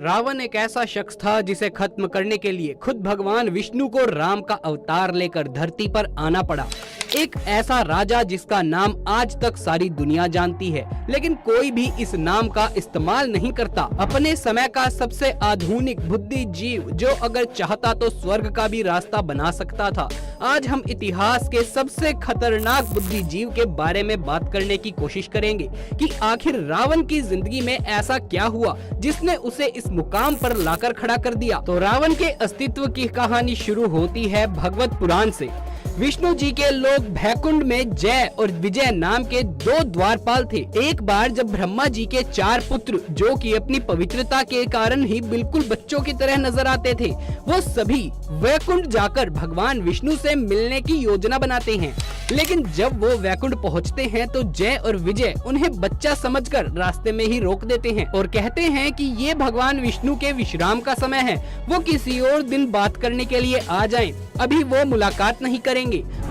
रावण एक ऐसा शख्स था जिसे खत्म करने के लिए खुद भगवान विष्णु को राम का अवतार लेकर धरती पर आना पड़ा। एक ऐसा राजा जिसका नाम आज तक सारी दुनिया जानती है, लेकिन कोई भी इस नाम का इस्तेमाल नहीं करता। अपने समय का सबसे आधुनिक बुद्धिजीव जो अगर चाहता तो स्वर्ग का भी रास्ता बना सकता था। आज हम इतिहास के सबसे खतरनाक बुद्धिजीव के बारे में बात करने की कोशिश करेंगे कि आखिर रावण की जिंदगी में ऐसा क्या हुआ जिसने उसे इस मुकाम पर लाकर खड़ा कर दिया। तो रावण के अस्तित्व की कहानी शुरू होती है भगवत पुराण से। विष्णु जी के लोग भैकुंड में जय और विजय नाम के दो द्वारपाल थे। एक बार जब ब्रह्मा जी के 4 पुत्र, जो कि अपनी पवित्रता के कारण ही बिल्कुल बच्चों की तरह नजर आते थे, वो सभी वैकुंठ जाकर भगवान विष्णु से मिलने की योजना बनाते हैं। लेकिन जब वो वैकुंठ पहुंचते हैं तो जय और विजय उन्हें बच्चा समझकर रास्ते में ही रोक देते हैं और कहते हैं कि ये भगवान विष्णु के विश्राम का समय है, वो किसी और दिन बात करने के लिए आ जाएं, अभी वो मुलाकात नहीं करेंगे।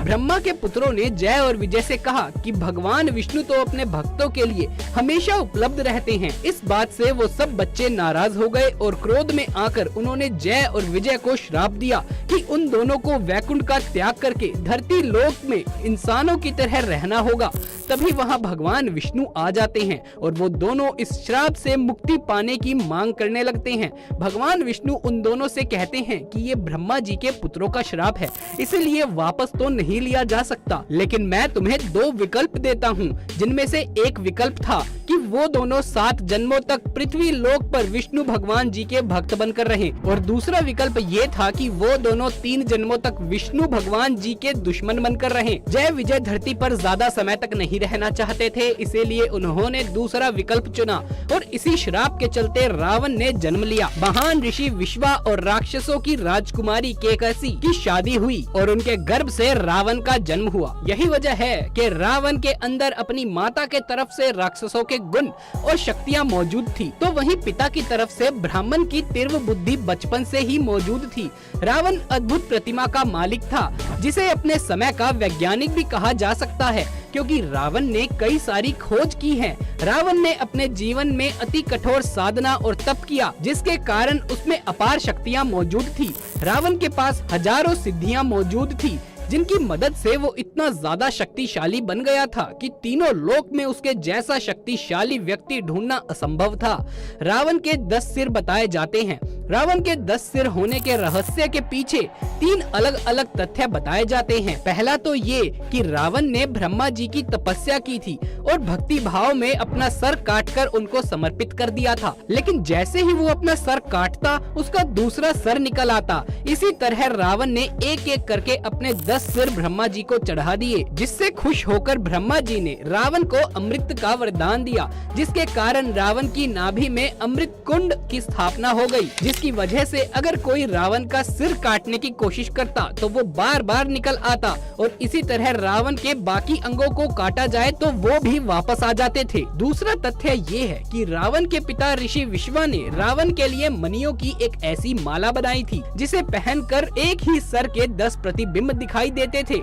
ब्रह्मा के पुत्रों ने जय और विजय से कहा कि भगवान विष्णु तो अपने भक्तों के लिए हमेशा उपलब्ध रहते हैं। इस बात से वो सब बच्चे नाराज हो गए और क्रोध में आकर उन्होंने जय और विजय को श्राप दिया कि उन दोनों को वैकुंठ का त्याग करके धरती लोक में इंसानों की तरह रहना होगा। तभी वहाँ भगवान विष्णु आ जाते हैं और वो दोनों इस श्राप से मुक्ति पाने की मांग करने लगते हैं। भगवान विष्णु उन दोनों से कहते हैं कि ये ब्रह्मा जी के पुत्रों का श्राप है, इसलिए वापस तो नहीं लिया जा सकता, लेकिन मैं तुम्हें 2 विकल्प देता हूँ, जिनमें से एक विकल्प था कि वो दोनों 7 जन्मों तक पृथ्वी लोक पर विष्णु भगवान जी के भक्त बनकर रहें, और दूसरा विकल्प ये था कि वो दोनों 3 जन्मों तक विष्णु भगवान जी के दुश्मन बनकर रहें। जय विजय धरती पर ज्यादा समय तक नहीं रहना चाहते थे, इसीलिए उन्होंने दूसरा विकल्प चुना और इसी श्राप के चलते रावण ने जन्म लिया। महान ऋषि विश्वा और राक्षसों की राजकुमारी केकसी की शादी हुई और उनके गर्भ से रावण का जन्म हुआ। यही वजह है कि रावण के अंदर अपनी माता के तरफ से राक्षसों के गुण और शक्तियाँ मौजूद थी, तो वहीं पिता की तरफ से ब्राह्मण की तीव्र बुद्धि बचपन से ही मौजूद थी। रावण अद्भुत प्रतिमा का मालिक था, जिसे अपने समय का वैज्ञानिक भी कहा जा सकता है, क्योंकि रावण ने कई सारी खोज की है। रावण ने अपने जीवन में अति कठोर साधना और तप किया, जिसके कारण उसमें अपार शक्तियाँ मौजूद थी। रावण के पास हजारों सिद्धियाँ मौजूद थी, जिनकी मदद से वो इतना ज्यादा शक्तिशाली बन गया था कि तीनों लोक में उसके जैसा शक्तिशाली व्यक्ति ढूंढना असंभव था। रावण के 10 सिर बताए जाते हैं। रावण के 10 सिर होने के रहस्य के पीछे 3 अलग अलग तथ्य बताए जाते हैं। पहला तो ये कि रावण ने ब्रह्मा जी की तपस्या की थी और भक्ति भाव में अपना सर काटकर उनको समर्पित कर दिया था, लेकिन जैसे ही वो अपना सर काटता उसका दूसरा सर निकल आता। इसी तरह रावण ने एक एक करके अपने 10 सिर ब्रह्मा जी को चढ़ा दिए, जिससे खुश होकर ब्रह्मा जी ने रावण को अमृत का वरदान दिया, जिसके कारण रावण की नाभि में अमृत कुंड की स्थापना हो गई, जिसकी वजह से अगर कोई रावण का सिर काटने की कोशिश करता तो वो बार बार निकल आता, और इसी तरह रावण के बाकी अंगों को काटा जाए तो वो भी वापस आ जाते थे। दूसरा तथ्य ये है कि रावण के पिता ऋषि विश्वा ने रावण के लिए मणियों की एक ऐसी माला बनाई थी, जिसे पहनकर एक ही सर के 10 प्रतिबिंब दिखाई देते थे।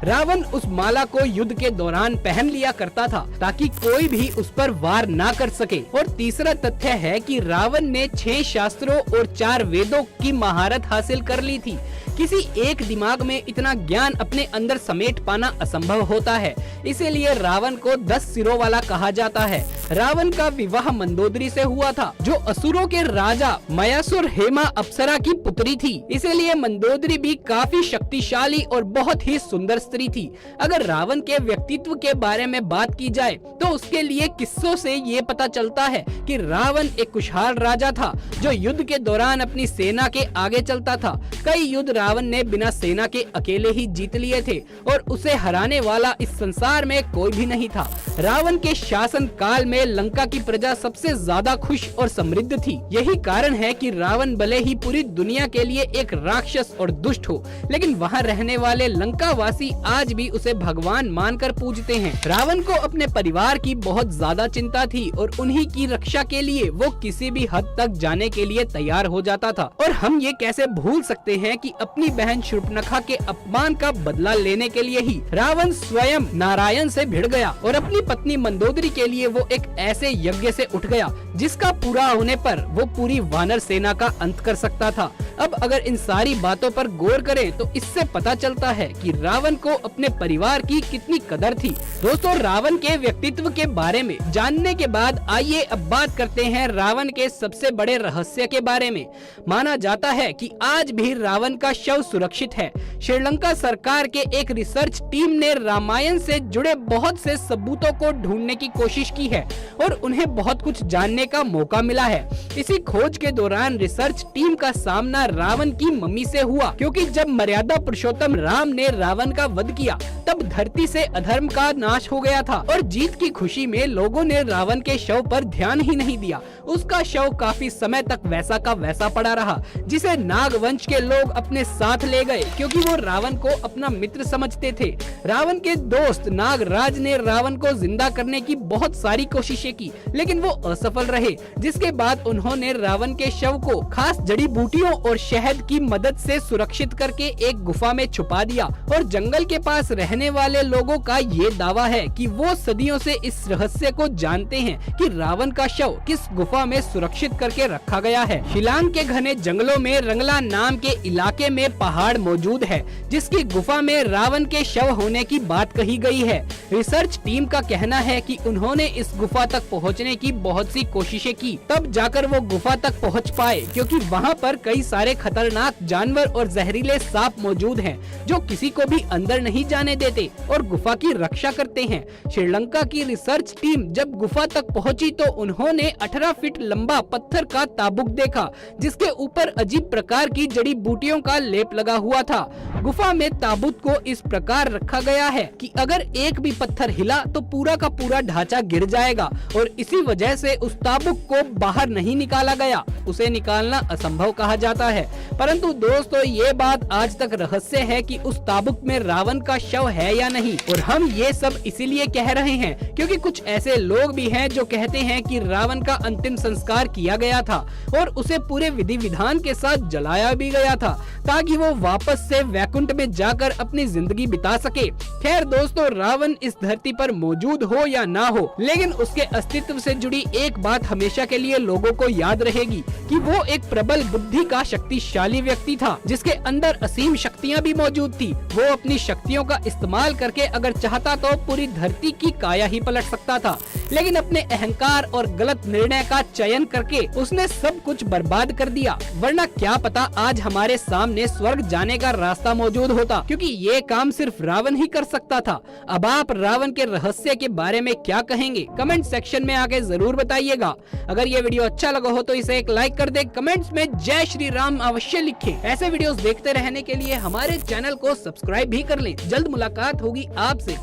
रावण उस माला को युद्ध के दौरान पहन लिया करता था ताकि कोई भी उस पर वार ना कर सके। और तीसरा तथ्य है कि रावण ने 6 शास्त्रों और 4 वेदों की महारत हासिल कर ली थी। किसी एक दिमाग में इतना ज्ञान अपने अंदर समेट पाना असंभव होता है, इसीलिए रावण को 10 सिरों वाला कहा जाता है। रावण का विवाह मंदोदरी से हुआ था, जो असुरों के राजा मयासुर हेमा अप्सरा की पुत्री थी, इसीलिए मंदोदरी भी काफी शक्तिशाली और बहुत ही सुंदर स्त्री थी। अगर रावण के व्यक्तित्व के बारे में बात की जाए तो उसके लिए किस्सों से ये पता चलता है कि रावण एक खुशहाल राजा था, जो युद्ध के दौरान अपनी सेना के आगे चलता था। कई युद्ध रावण ने बिना सेना के अकेले ही जीत लिए थे और उसे हराने वाला इस संसार में कोई भी नहीं था। रावण के शासन काल में लंका की प्रजा सबसे ज्यादा खुश और समृद्ध थी। यही कारण है कि रावण भले ही पूरी दुनिया के लिए एक राक्षस और दुष्ट हो, लेकिन वहाँ रहने वाले लंका वासी आज भी उसे भगवान मानकर पूजते हैं। रावण को अपने परिवार की बहुत ज्यादा चिंता थी और उन्हीं की रक्षा के लिए वो किसी भी हद तक जाने के लिए तैयार हो जाता था। और हम ये कैसे भूल सकते हैं कि अपनी बहन शूर्पणखा के अपमान का बदला लेने के लिए ही रावण स्वयं नारायण से भिड़ गया और अपनी पत्नी मंदोदरी के लिए वो एक ऐसे यज्ञ से उठ गया जिसका पूरा होने पर वो पूरी वानर सेना का अंत कर सकता था। अब अगर इन सारी बातों पर गौर करें तो इससे पता चलता है कि रावण को अपने परिवार की कितनी कदर थी। दोस्तों, रावण के व्यक्तित्व के बारे में जानने के बाद आइए अब बात करते हैं रावण के सबसे बड़े रहस्य के बारे में। माना जाता है कि आज भी रावण का शव सुरक्षित है। श्रीलंका सरकार के एक रिसर्च टीम ने रामायण से जुड़े बहुत से सबूतों को ढूंढने की कोशिश की है और उन्हें बहुत कुछ जानने का मौका मिला है। इसी खोज के दौरान रिसर्च टीम का सामना रावण की मम्मी से हुआ, क्योंकि जब मर्यादा पुरुषोत्तम राम ने रावण का वध किया तब धरती से अधर्म का नाश हो गया था और जीत की खुशी में लोगों ने रावण के शव पर ध्यान ही नहीं दिया। उसका शव काफी समय तक वैसा का वैसा पड़ा रहा, जिसे नागवंश के लोग अपने साथ ले गए क्योंकि वो रावण को अपना मित्र समझते थे। रावण के दोस्त नागराज ने रावण को जिंदा करने की बहुत सारी कोशिशें की, लेकिन वो असफल रहे, जिसके बाद उन्होंने रावण के शव को खास जड़ी बूटियों और शहद की मदद से सुरक्षित करके एक गुफा में छुपा दिया। और जंगल के पास रहने वाले लोगों का ये दावा है कि वो सदियों से इस रहस्य को जानते हैं कि रावण का शव किस गुफा में सुरक्षित करके रखा गया है। शिलांग के घने जंगलों में रंगला नाम के इलाके में पहाड़ मौजूद है, जिसकी गुफा में रावण के शव होने की बात कही गई है। रिसर्च टीम का कहना है कि उन्होंने इस गुफा तक पहुंचने की बहुत सी कोशिशें की, तब जाकर वो गुफा तक पहुंच पाए, क्योंकि वहां पर कई सारे खतरनाक जानवर और जहरीले सांप मौजूद हैं, जो किसी को भी अंदर नहीं जाने देते और गुफा की रक्षा करते हैं। श्रीलंका की रिसर्च टीम जब गुफा तक पहुंची तो उन्होंने 18 फीट लंबा पत्थर का ताबुक देखा, जिसके ऊपर अजीब प्रकार की जड़ी बूटियों का लेप लगा हुआ था। गुफा में ताबूत को इस प्रकार रखा गया है कि अगर एक भी पत्थर हिला तो पूरा का पूरा ढांचा गिर जाएगा और इसी वजह से उस ताबुक को बाहर नहीं निकाला गया। उसे निकालना असंभव कहा जाता है। परंतु दोस्तों, ये बात आज तक रहस्य है कि उस ताबुक में रावण का शव है या नहीं। और हम ये सब इसीलिए कह रहे हैं क्योंकि कुछ ऐसे लोग भी हैं जो कहते हैं कि रावण का अंतिम संस्कार किया गया था और उसे पूरे विधि विधान के साथ जलाया भी गया था, ताकि वो वापस से वैकुंठ में जाकर अपनी जिंदगी बिता सके। खैर दोस्तों, रावण इस धरती पर मौजूद हो या ना हो, लेकिन उसके अस्तित्व से जुड़ी एक बात हमेशा के लिए लोगों को याद रहेगी कि वो एक प्रबल बुद्धि का शक्तिशाली व्यक्ति था, जिसके अंदर असीम शक्तियां भी मौजूद थी। वो अपनी शक्तियों का इस्तेमाल करके अगर चाहता तो पूरी धरती की काया ही पलट सकता था, लेकिन अपने अहंकार और गलत निर्णय का चयन करके उसने सब कुछ बर्बाद कर दिया। वरना क्या पता आज हमारे सामने स्वर्ग जाने का रास्ता मौजूद होता, क्योंकि ये काम सिर्फ रावण ही कर सकता था। अब आप रावण के रहस्य के बारे में क्या कहेंगे? कमेंट सेक्शन में आके जरूर बताइएगा। अगर ये वीडियो अच्छा लगा हो तो इसे एक लाइक कर दे। कमेंट्स में जय श्री राम अवश्य लिखें। ऐसे वीडियोस देखते रहने के लिए हमारे चैनल को सब्सक्राइब भी कर लें। जल्द मुलाकात होगी आपसे।